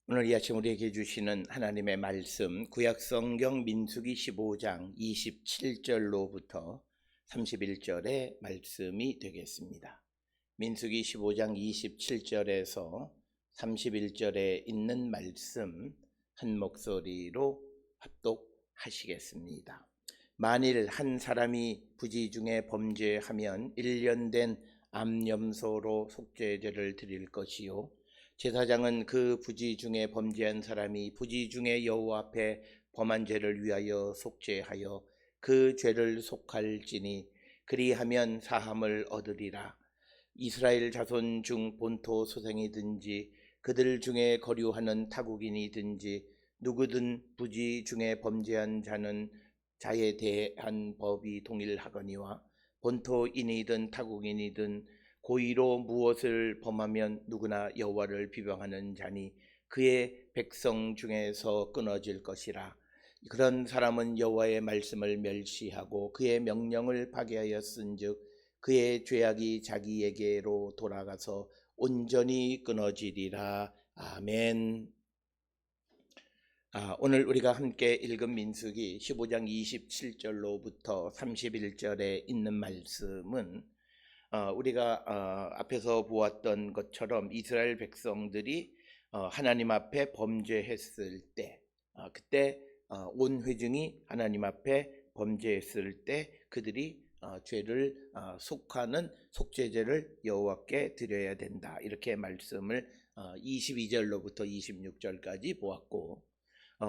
오늘 이 아침 우리에게 주시는 하나님의 말씀, 구약성경 민수기 15장 27절로부터 31절의 말씀이 되겠습니다. 민수기 15장 27절에서 31절에 있는 말씀 한 목소리로 합독하시겠습니다. 만일 한 사람이 부지 중에 범죄하면 1년 된 암염소로 속죄제를 드릴 것이요, 제사장은 그 부지 중에 범죄한 사람이 부지 중에 여호와 앞에 범한 죄를 위하여 속죄하여 그 죄를 속할지니 그리하면 사함을 얻으리라. 이스라엘 자손 중 본토 소생이든지 그들 중에 거류하는 타국인이든지 누구든 부지 중에 범죄한 자는 자에 대한 법이 동일하거니와 본토인이든 타국인이든 고의로 무엇을 범하면 누구나 여호와를 비방하는 자니 그의 백성 중에서 끊어질 것이라. 그런 사람은 여호와의 말씀을 멸시하고 그의 명령을 파괴하였은즉 그의 죄악이 자기에게로 돌아가서 온전히 끊어지리라. 아멘. 오늘 우리가 함께 읽은 민수기 15장 27절로부터 31절에 있는 말씀은 우리가 앞에서 보았던 것처럼 이스라엘 백성들이 하나님 앞에 범죄했을 때, 그때 온 회중이 하나님 앞에 범죄했을 때 그들이 죄를 속하는 속죄제를 여호와께 드려야 된다, 이렇게 말씀을 22절로부터 26절까지 보았고,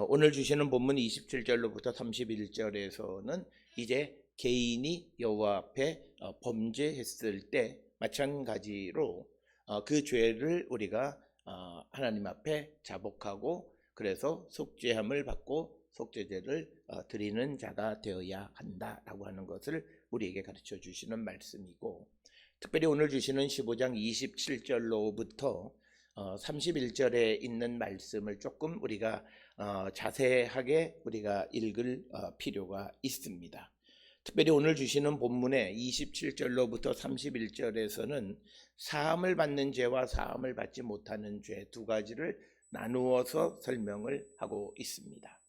오늘 주시는 본문 27절로부터 31절에서는 이제 개인이 여호와 앞에 범죄했을 때 마찬가지로 그 죄를 우리가 하나님 앞에 자복하고 그래서 속죄함을 받고 속죄제를 드리는 자가 되어야 한다라고 하는 것을 우리에게 가르쳐 주시는 말씀이고, 특별히 오늘 주시는 15장 27절로부터 31절에 있는 말씀을 조금 우리가 자세하게 우리가 읽을 필요가 있습니다. 특별히 오늘 주시는 본문의 27절로부터 31절에서는 사함을 받는 죄와 사함을 받지 못하는 죄 두 가지를 나누어서 설명을 하고 있습니다.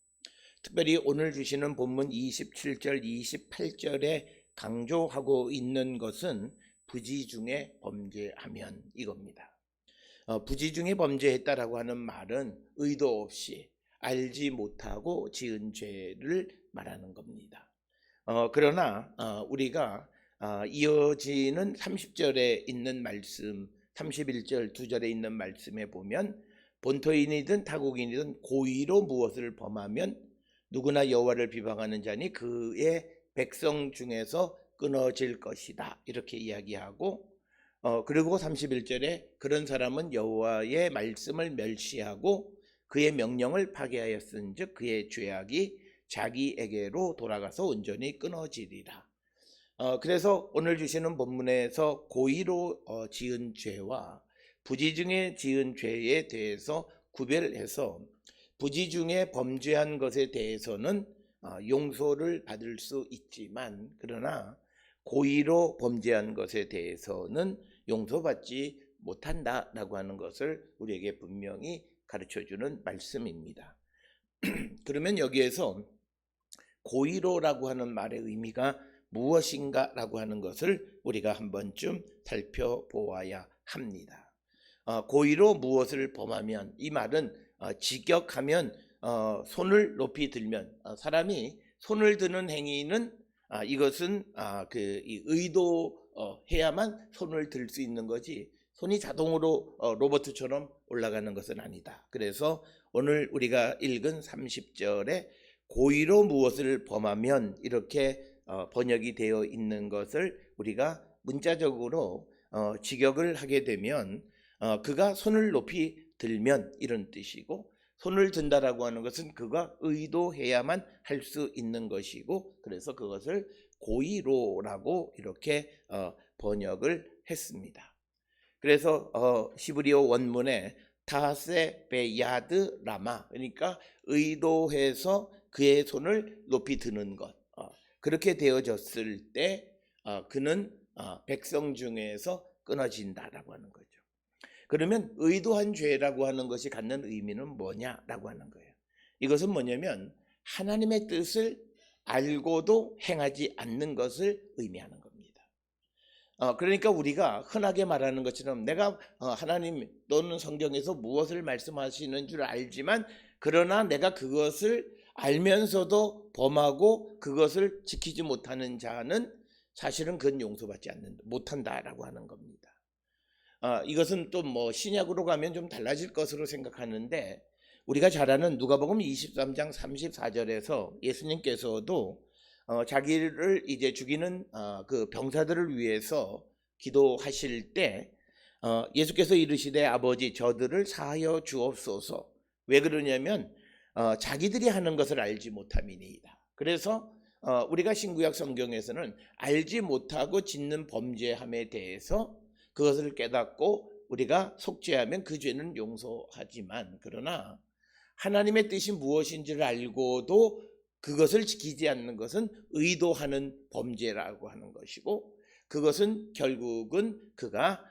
특별히 오늘 주시는 본문 27절, 28절에 강조하고 있는 것은 부지 중에 범죄하면 이겁니다. 부지 중에 범죄했다라고 하는 말은 의도 없이 알지 못하고 지은 죄를 말하는 겁니다. 그러나 우리가 이어지는 30절에 있는 말씀, 31절 두 절에 있는 말씀에 보면 본토인이든 타국인이든 고의로 무엇을 범하면 누구나 여호와를 비방하는 자니 그의 백성 중에서 끊어질 것이다, 이렇게 이야기하고, 그리고 31절에 그런 사람은 여호와의 말씀을 멸시하고 그의 명령을 파괴하였은즉 그의 죄악이 자기에게로 돌아가서 온전히 끊어지리라. 그래서 오늘 주시는 본문에서 고의로 지은 죄와 부지 중에 지은 죄에 대해서 구별해서 부지 중에 범죄한 것에 대해서는 용서를 받을 수 있지만, 그러나 고의로 범죄한 것에 대해서는 용서받지 못한다라고 하는 것을 우리에게 분명히 가르쳐주는 말씀입니다. 그러면 여기에서 고의로라고 하는 말의 의미가 무엇인가라고 하는 것을 우리가 한 번쯤 살펴보아야 합니다. 고의로 무엇을 범하면, 이 말은 직역하면 손을 높이 들면, 사람이 손을 드는 행위는 이것은 이 의도해야만 손을 들 수 있는 거지 손이 자동으로 로봇처럼 올라가는 것은 아니다. 그래서 오늘 우리가 읽은 30절에 고의로 무엇을 범하면 이렇게 번역이 되어 있는 것을 우리가 문자적으로 직역을 하게 되면 그가 손을 높이 들면 이런 뜻이고, 손을 든다라고 하는 것은 그가 의도해야만 할 수 있는 것이고, 그래서 그것을 고의로라고 이렇게 번역을 했습니다. 그래서 히브리어 원문에 타세 베야드 라마, 그러니까 의도해서 그의 손을 높이 드는 것, 그렇게 되어졌을 때 그는 백성 중에서 끊어진다라고 하는 거죠. 그러면 의도한 죄라고 하는 것이 갖는 의미는 뭐냐라고 하는 거예요. 이것은 뭐냐면 하나님의 뜻을 알고도 행하지 않는 것을 의미하는 겁니다. 그러니까 우리가 흔하게 말하는 것처럼 내가 하나님 또는 성경에서 무엇을 말씀하시는 줄 알지만 그러나 내가 그것을 알면서도 범하고 그것을 지키지 못하는 자는 사실은 그건 용서받지 못한다라고 하는 겁니다. 이것은 또 뭐 신약으로 가면 좀 달라질 것으로 생각하는데 우리가 잘 아는 누가복음 23장 34절에서 예수님께서도 자기를 이제 죽이는 그 병사들을 위해서 기도하실 때 예수께서 이르시되 아버지 저들을 사하여 주옵소서. 왜 그러냐면 자기들이 하는 것을 알지 못함이니이다. 그래서 우리가 신구약 성경에서는 알지 못하고 짓는 범죄함에 대해서 그것을 깨닫고 우리가 속죄하면 그 죄는 용서하지만 그러나 하나님의 뜻이 무엇인지를 알고도 그것을 지키지 않는 것은 의도하는 범죄라고 하는 것이고 그것은 결국은 그가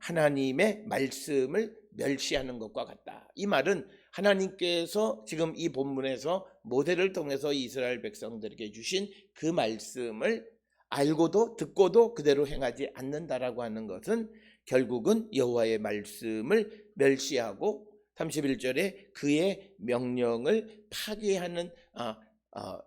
하나님의 말씀을 멸시하는 것과 같다. 이 말은 하나님께서 지금 이 본문에서 모세를 통해서 이스라엘 백성들에게 주신 그 말씀을 알고도 듣고도 그대로 행하지 않는다라고 하는 것은 결국은 여호와의 말씀을 멸시하고 31절에 그의 명령을 파괴하는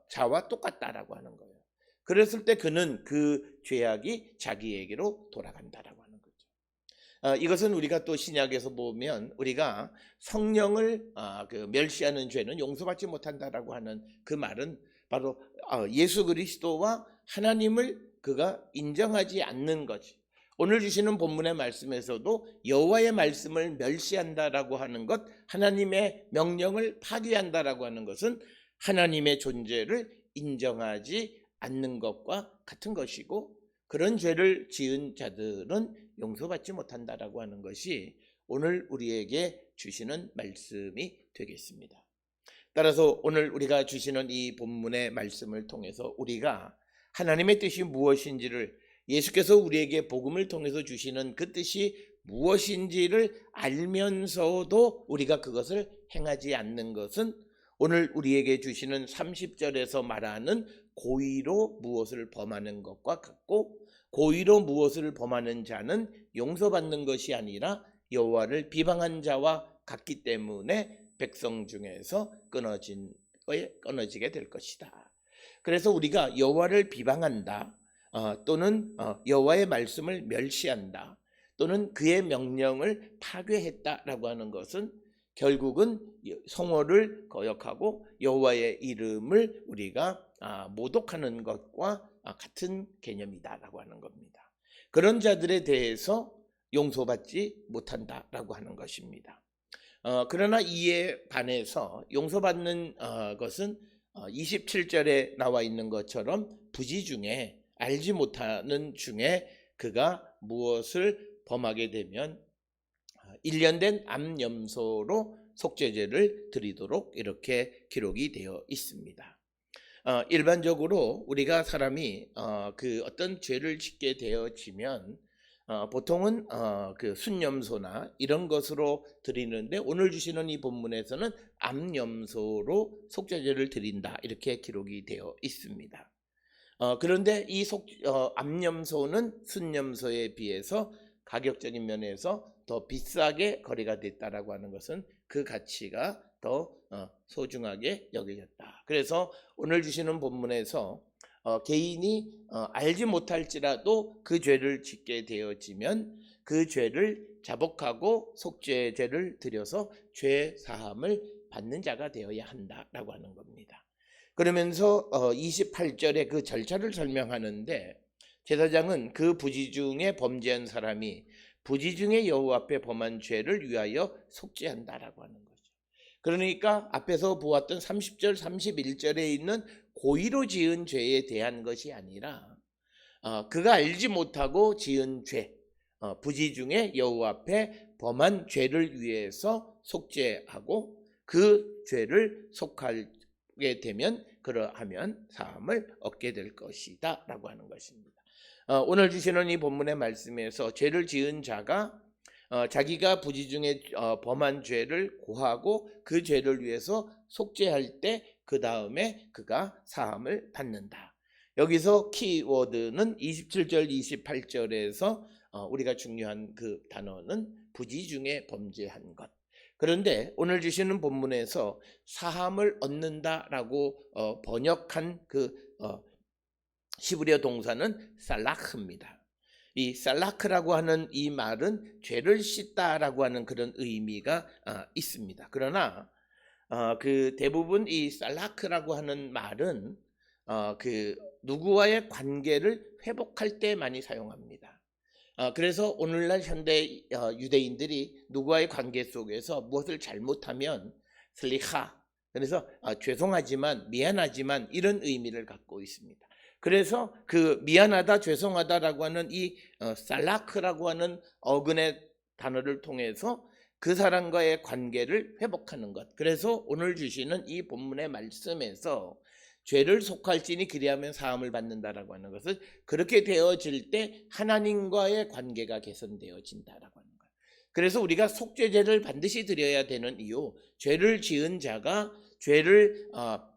자와 똑같다라고 하는 거예요. 그랬을 때 그는 그 죄악이 자기에게로 돌아간다라고 하는 거죠. 이것은 우리가 또 신약에서 보면 우리가 성령을 멸시하는 죄는 용서받지 못한다라고 하는 그 말은 바로 예수 그리스도와 하나님을 그가 인정하지 않는 거지. 오늘 주시는 본문의 말씀에서도 여호와의 말씀을 멸시한다라고 하는 것, 하나님의 명령을 파괴한다라고 하는 것은 하나님의 존재를 인정하지 않는 것과 같은 것이고 그런 죄를 지은 자들은 용서받지 못한다라고 하는 것이 오늘 우리에게 주시는 말씀이 되겠습니다. 따라서 오늘 우리가 주시는 이 본문의 말씀을 통해서 우리가 하나님의 뜻이 무엇인지를 예수께서 우리에게 복음을 통해서 주시는 그 뜻이 무엇인지를 알면서도 우리가 그것을 행하지 않는 것은 오늘 우리에게 주시는 30절에서 말하는 고의로 무엇을 범하는 것과 같고 고의로 무엇을 범하는 자는 용서받는 것이 아니라 여호와를 비방한 자와 같기 때문에 백성 중에서 끊어지게 될 것이다. 그래서 우리가 여호와를 비방한다 또는 여호와의 말씀을 멸시한다 또는 그의 명령을 파괴했다라고 하는 것은 결국은 성호를 거역하고 여호와의 이름을 우리가 모독하는 것과 같은 개념이다라고 하는 겁니다. 그런 자들에 대해서 용서받지 못한다라고 하는 것입니다. 그러나 이에 반해서 용서받는 것은 27절에 나와 있는 것처럼 부지 중에 알지 못하는 중에 그가 무엇을 범하게 되면 1년 된 암염소로 속죄제를 드리도록 이렇게 기록이 되어 있습니다. 일반적으로 우리가 사람이 그 어떤 죄를 짓게 되어지면 보통은 그 순염소나 이런 것으로 드리는데 오늘 주시는 이 본문에서는 암염소로 속죄제를 드린다 이렇게 기록이 되어 있습니다. 그런데 이 암염소는 순염소에 비해서 가격적인 면에서 더 비싸게 거래가 됐다라고 하는 것은 그 가치가 더 소중하게 여겨졌다. 그래서 오늘 주시는 본문에서 개인이 알지 못할지라도 그 죄를 짓게 되어지면 그 죄를 자복하고 속죄제를 드려서 죄 사함을 받는 자가 되어야 한다라고 하는 겁니다. 그러면서 28절에 그 절차를 설명하는데 제사장은 그 부지 중에 범죄한 사람이 부지 중에 여호와 앞에 범한 죄를 위하여 속죄한다라고 하는 거죠. 그러니까 앞에서 보았던 30절 31절에 있는 고의로 지은 죄에 대한 것이 아니라 그가 알지 못하고 지은 죄 부지 중에 여호와 앞에 범한 죄를 위해서 속죄하고 그 죄를 속하게 되면 그러하면 사함을 얻게 될 것이다 라고 하는 것입니다. 오늘 주시는 이 본문의 말씀에서 죄를 지은 자가 자기가 부지 중에 범한 죄를 고하고 그 죄를 위해서 속죄할 때 그 다음에 그가 사함을 받는다. 여기서 키워드는 27절 28절에서 우리가 중요한 그 단어는 부지 중에 범죄한 것. 그런데 오늘 주시는 본문에서 사함을 얻는다라고 번역한 그 히브리어 동사는 살라크입니다. 이 살라크라고 하는 이 말은 죄를 씻다라고 하는 그런 의미가 있습니다. 그러나 그 대부분 이 살라크라고 하는 말은 그 누구와의 관계를 회복할 때 많이 사용합니다. 그래서 오늘날 현대 유대인들이 누구와의 관계 속에서 무엇을 잘못하면 슬리하, 그래서 죄송하지만 미안하지만 이런 의미를 갖고 있습니다. 그래서 그 미안하다 죄송하다라고 하는 이 살라크라고 하는 어근의 단어를 통해서 그 사람과의 관계를 회복하는 것. 그래서 오늘 주시는 이 본문의 말씀에서 죄를 속할지니 그리하면 사함을 받는다라고 하는 것은 그렇게 되어질 때 하나님과의 관계가 개선되어진다라고 하는 거예요. 그래서 우리가 속죄제를 반드시 드려야 되는 이유, 죄를 지은 자가 죄를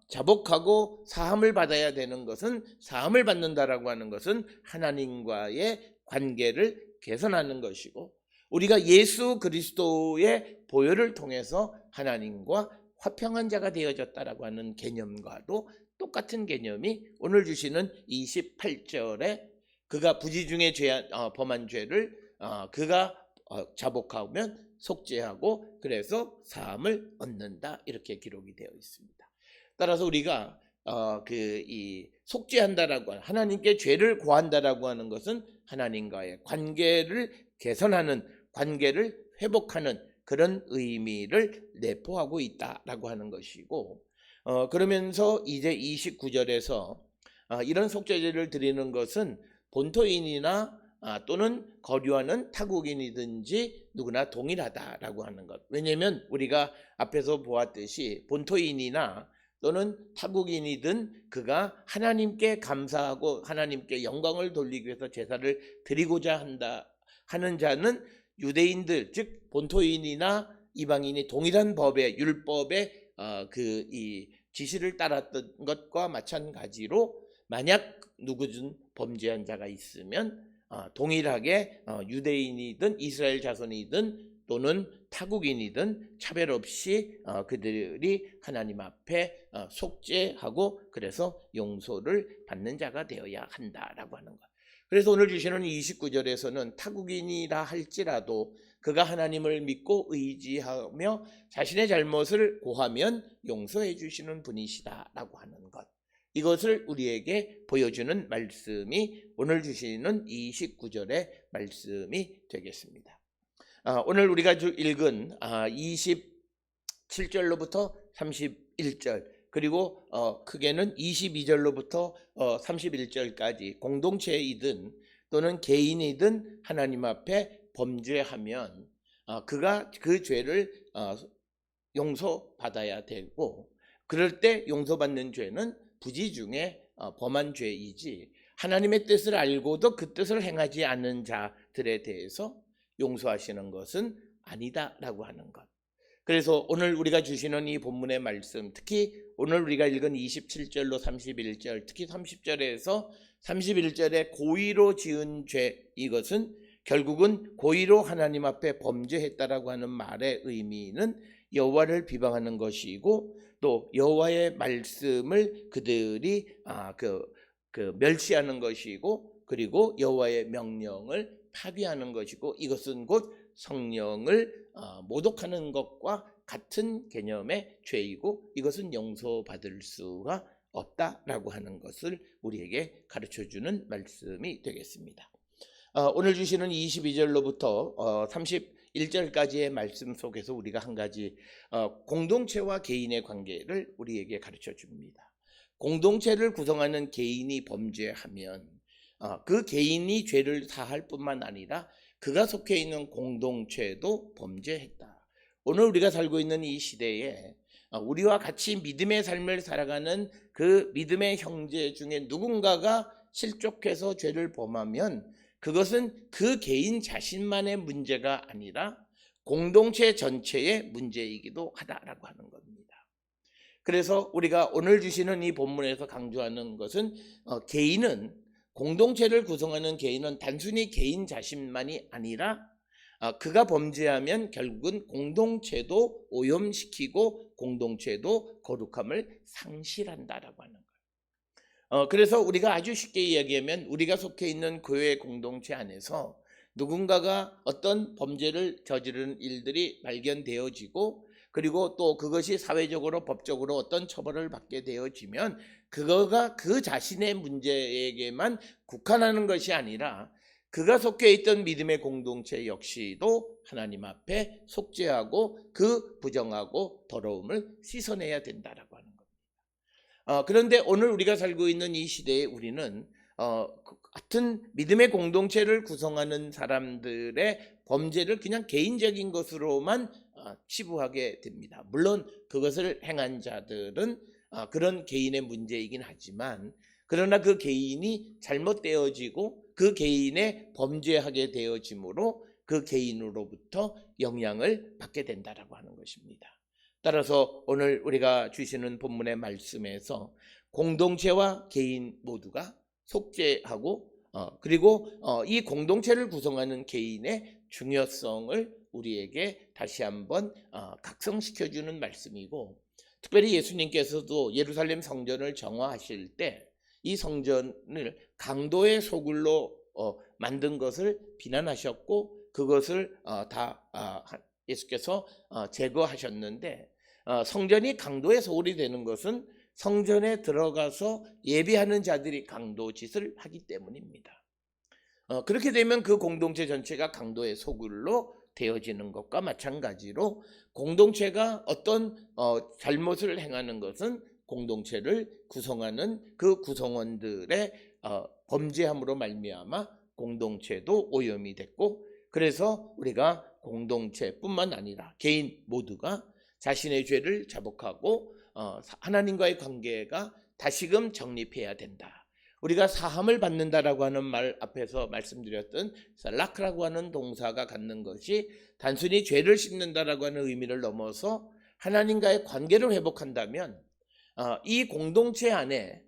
자복하고 사함을 받아야 되는 것은, 사함을 받는다라고 하는 것은 하나님과의 관계를 개선하는 것이고, 우리가 예수 그리스도의 보혈을 통해서 하나님과 화평한 자가 되어졌다라고 하는 개념과도 똑같은 개념이 오늘 주시는 28절에 그가 부지 중에 범한 죄를 그가 자복하면 속죄하고 그래서 사함을 얻는다, 이렇게 기록이 되어 있습니다. 따라서 우리가 이 속죄한다라고 하는, 하나님께 죄를 고한다라고 하는 것은 하나님과의 관계를 개선하는, 관계를 회복하는 그런 의미를 내포하고 있다라고 하는 것이고, 그러면서 이제 29절에서 이런 속죄제를 드리는 것은 본토인이나 또는 거류하는 타국인이든지 누구나 동일하다라고 하는 것. 왜냐하면 우리가 앞에서 보았듯이 본토인이나 또는 타국인이든 그가 하나님께 감사하고 하나님께 영광을 돌리기 위해서 제사를 드리고자 하는 자는 유대인들, 즉 본토인이나 이방인이 동일한 법의 율법의 이 지시를 따랐던 것과 마찬가지로 만약 누구든 범죄한 자가 있으면 동일하게 유대인이든 이스라엘 자손이든 또는 타국인이든 차별 없이 그들이 하나님 앞에 속죄하고 그래서 용서를 받는 자가 되어야 한다라고 하는 것. 그래서 오늘 주시는 29절에서는 타국인이라 할지라도 그가 하나님을 믿고 의지하며 자신의 잘못을 고하면 용서해 주시는 분이시다라고 하는 것. 이것을 우리에게 보여주는 말씀이 오늘 주시는 29절의 말씀이 되겠습니다. 오늘 우리가 읽은 27절로부터 31절 그리고 크게는 22절로부터 31절까지 공동체이든 또는 개인이든 하나님 앞에 범죄하면 그가 그 죄를 용서받아야 되고, 그럴 때 용서받는 죄는 부지 중에 범한 죄이지 하나님의 뜻을 알고도 그 뜻을 행하지 않는 자들에 대해서 용서하시는 것은 아니다라고 하는 것. 그래서 오늘 우리가 주시는 이 본문의 말씀, 특히 오늘 우리가 읽은 27절로 31절, 특히 30절에서 31절에 고의로 지은 죄, 이것은 결국은 고의로 하나님 앞에 범죄했다라고 하는 말의 의미는 여호와를 비방하는 것이고, 또 여호와의 말씀을 그들이 멸시하는 것이고, 그리고 여호와의 명령을 파비하는 것이고, 이것은 곧 성령을 모독하는 것과 같은 개념의 죄이고, 이것은 용서받을 수가 없다라고 하는 것을 우리에게 가르쳐주는 말씀이 되겠습니다. 오늘 주시는 22절로부터 31절까지의 말씀 속에서 우리가 한 가지 공동체와 개인의 관계를 우리에게 가르쳐 줍니다. 공동체를 구성하는 개인이 범죄하면 그 개인이 죄를 사할 뿐만 아니라 그가 속해 있는 공동체도 범죄했다. 오늘 우리가 살고 있는 이 시대에 우리와 같이 믿음의 삶을 살아가는 그 믿음의 형제 중에 누군가가 실족해서 죄를 범하면 그것은 그 개인 자신만의 문제가 아니라 공동체 전체의 문제이기도 하다라고 하는 겁니다. 그래서 우리가 오늘 주시는 이 본문에서 강조하는 것은 개인은, 공동체를 구성하는 개인은 단순히 개인 자신만이 아니라 그가 범죄하면 결국은 공동체도 오염시키고 공동체도 거룩함을 상실한다라고 하는 거예요. 그래서 우리가 아주 쉽게 이야기하면 우리가 속해 있는 교회 공동체 안에서 누군가가 어떤 범죄를 저지른 일들이 발견되어지고, 그리고 또 그것이 사회적으로 법적으로 어떤 처벌을 받게 되어지면 그거가 그 자신의 문제에게만 국한하는 것이 아니라 그가 속해 있던 믿음의 공동체 역시도 하나님 앞에 속죄하고 그 부정하고 더러움을 씻어내야 된다라고 하는 겁니다. 그런데 오늘 우리가 살고 있는 이 시대에 우리는 같은 믿음의 공동체를 구성하는 사람들의 범죄를 그냥 개인적인 것으로만 치부하게 됩니다. 물론 그것을 행한 자들은 그런 개인의 문제이긴 하지만, 그러나 그 개인이 잘못되어지고 그 개인의 범죄하게 되어짐으로 그 개인으로부터 영향을 받게 된다라고 하는 것입니다. 따라서 오늘 우리가 주시는 본문의 말씀에서 공동체와 개인 모두가 속죄하고 그리고 이 공동체를 구성하는 개인의 중요성을 우리에게 다시 한번 각성시켜주는 말씀이고, 특별히 예수님께서도 예루살렘 성전을 정화하실 때 이 성전을 강도의 소굴로 만든 것을 비난하셨고, 그것을 예수께서 제거하셨는데, 성전이 강도의 소굴이 되는 것은 성전에 들어가서 예배하는 자들이 강도 짓을 하기 때문입니다. 그렇게 되면 그 공동체 전체가 강도의 소굴로 되어지는 것과 마찬가지로, 공동체가 어떤 잘못을 행하는 것은 공동체를 구성하는 그 구성원들의 범죄함으로 말미암아 공동체도 오염이 됐고, 그래서 우리가 공동체뿐만 아니라 개인 모두가 자신의 죄를 자복하고 하나님과의 관계가 다시금 정립해야 된다. 우리가 사함을 받는다라고 하는 말 앞에서 말씀드렸던 살라크라고 하는 동사가 갖는 것이 단순히 죄를 씻는다라고 하는 의미를 넘어서 하나님과의 관계를 회복한다면, 이 공동체 안에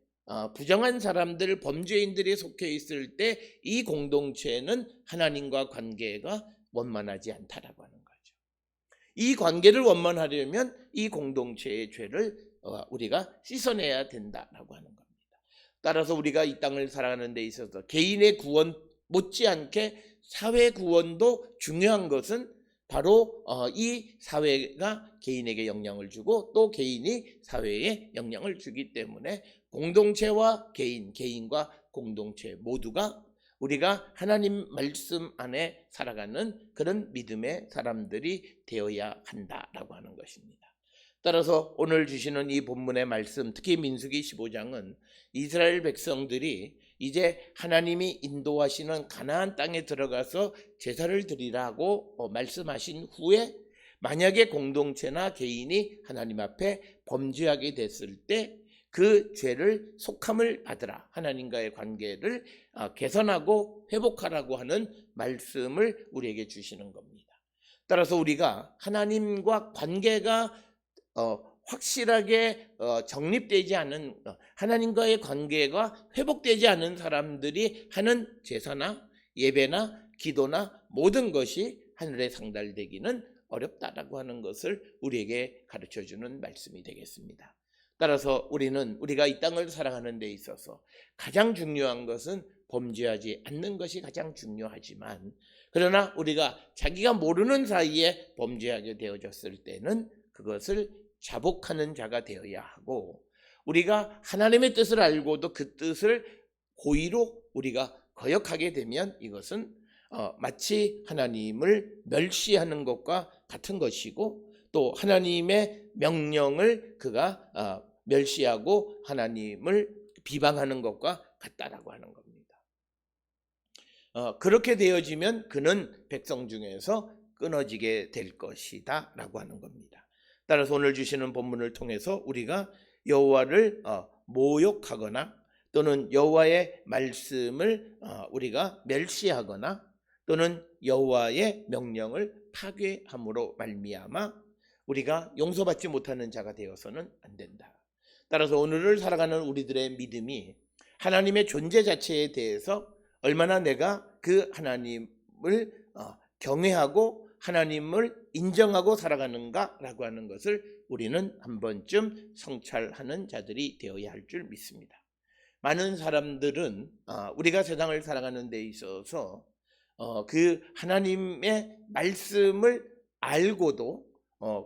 부정한 사람들, 범죄인들이 속해 있을 때 이 공동체는 하나님과 관계가 원만하지 않다라고 하는 거죠. 이 관계를 원만하려면 이 공동체의 죄를 우리가 씻어내야 된다라고 하는 겁니다. 따라서 우리가 이 땅을 살아가는 데 있어서 개인의 구원 못지않게 사회 구원도 중요한 것은 바로 이 사회가 개인에게 영향을 주고 또 개인이 사회에 영향을 주기 때문에 공동체와 개인과 공동체 모두가 우리가 하나님 말씀 안에 살아가는 그런 믿음의 사람들이 되어야 한다라고 하는 것입니다. 따라서 오늘 주시는 이 본문의 말씀, 특히 민수기 15장은 이스라엘 백성들이 이제 하나님이 인도하시는 가나안 땅에 들어가서 제사를 드리라고 말씀하신 후에 만약에 공동체나 개인이 하나님 앞에 범죄하게 됐을 때 그 죄를 속함을 받으라, 하나님과의 관계를 개선하고 회복하라고 하는 말씀을 우리에게 주시는 겁니다. 따라서 우리가 하나님과 관계가 확실하게 정립되지 않은, 하나님과의 관계가 회복되지 않은 사람들이 하는 제사나 예배나 기도나 모든 것이 하늘에 상달되기는 어렵다라고 하는 것을 우리에게 가르쳐주는 말씀이 되겠습니다. 따라서 우리가 이 땅을 살아가는 데 있어서 가장 중요한 것은 범죄하지 않는 것이 가장 중요하지만, 그러나 우리가 자기가 모르는 사이에 범죄하게 되어졌을 때는 그것을 자복하는 자가 되어야 하고, 우리가 하나님의 뜻을 알고도 그 뜻을 고의로 우리가 거역하게 되면 이것은 마치 하나님을 멸시하는 것과 같은 것이고, 또 하나님의 명령을 그가 멸시하고 하나님을 비방하는 것과 같다라고 하는 겁니다. 그렇게 되어지면 그는 백성 중에서 끊어지게 될 것이다 라고 하는 겁니다. 따라서 오늘 주시는 본문을 통해서 우리가 여호와를 모욕하거나 또는 여호와의 말씀을 우리가 멸시하거나 또는 여호와의 명령을 파괴함으로 말미암아 우리가 용서받지 못하는 자가 되어서는 안 된다. 따라서 오늘을 살아가는 우리들의 믿음이 하나님의 존재 자체에 대해서 얼마나 내가 그 하나님을 경외하고 하나님을 인정하고 살아가는가라고 하는 것을 우리는 한 번쯤 성찰하는 자들이 되어야 할 줄 믿습니다. 많은 사람들은 우리가 세상을 살아가는 데 있어서 그 하나님의 말씀을 알고도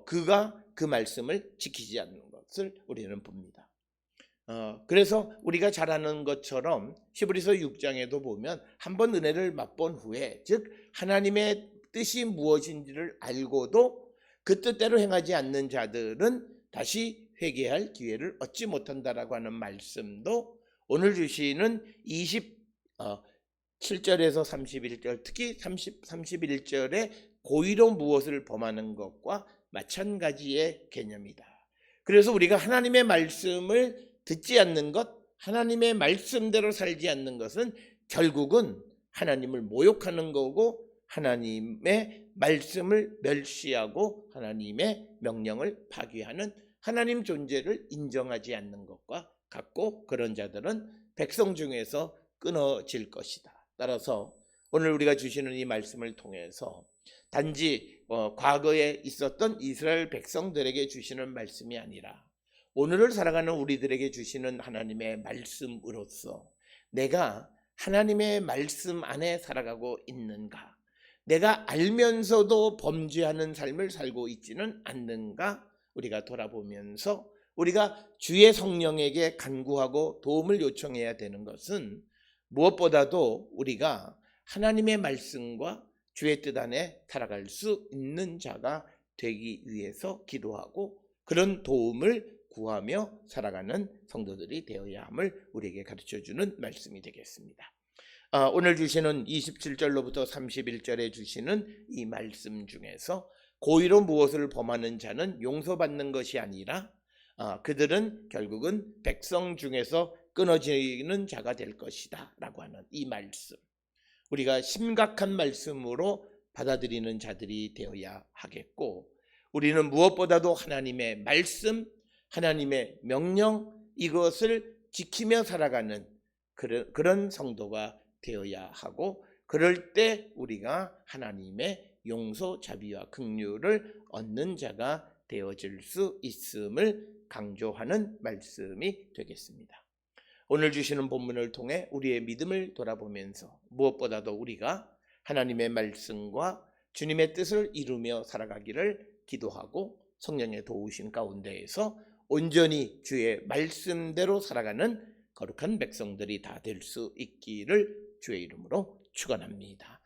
그가 그 말씀을 지키지 않는 것을 우리는 봅니다. 그래서 우리가 잘 아는 것처럼 히브리서 6장에도 보면 한번 은혜를 맛본 후에, 즉 하나님의 뜻이 무엇인지를 알고도 그 뜻대로 행하지 않는 자들은 다시 회개할 기회를 얻지 못한다라고 하는 말씀도 오늘 주시는 27절에서 31절, 특히 31절에 고의로 무엇을 범하는 것과 마찬가지의 개념이다. 그래서 우리가 하나님의 말씀을 듣지 않는 것, 하나님의 말씀대로 살지 않는 것은 결국은 하나님을 모욕하는 거고 하나님의 말씀을 멸시하고 하나님의 명령을 파괴하는 하나님 존재를 인정하지 않는 것과 같고, 그런 자들은 백성 중에서 끊어질 것이다. 따라서 오늘 우리가 주시는 이 말씀을 통해서 단지 과거에 있었던 이스라엘 백성들에게 주시는 말씀이 아니라 오늘을 살아가는 우리들에게 주시는 하나님의 말씀으로서 내가 하나님의 말씀 안에 살아가고 있는가, 내가 알면서도 범죄하는 삶을 살고 있지는 않는가 우리가 돌아보면서 우리가 주의 성령에게 간구하고 도움을 요청해야 되는 것은 무엇보다도 우리가 하나님의 말씀과 주의 뜻 안에 살아갈 수 있는 자가 되기 위해서 기도하고 그런 도움을 구하며 살아가는 성도들이 되어야 함을 우리에게 가르쳐주는 말씀이 되겠습니다. 오늘 주시는 27절로부터 31절에 주시는 이 말씀 중에서 고의로 무엇을 범하는 자는 용서받는 것이 아니라 그들은 결국은 백성 중에서 끊어지는 자가 될 것이다 라고 하는 이 말씀, 우리가 심각한 말씀으로 받아들이는 자들이 되어야 하겠고, 우리는 무엇보다도 하나님의 말씀, 하나님의 명령, 이것을 지키며 살아가는 그런 성도가 되어야 하고, 그럴 때 우리가 하나님의 용서, 자비와 긍휼을 얻는 자가 되어질 수 있음을 강조하는 말씀이 되겠습니다. 오늘 주시는 본문을 통해 우리의 믿음을 돌아보면서 무엇보다도 우리가 하나님의 말씀과 주님의 뜻을 이루며 살아가기를 기도하고 성령의 도우심 가운데에서 온전히 주의 말씀대로 살아가는 거룩한 백성들이 다 될 수 있기를 주의 이름으로 축원합니다.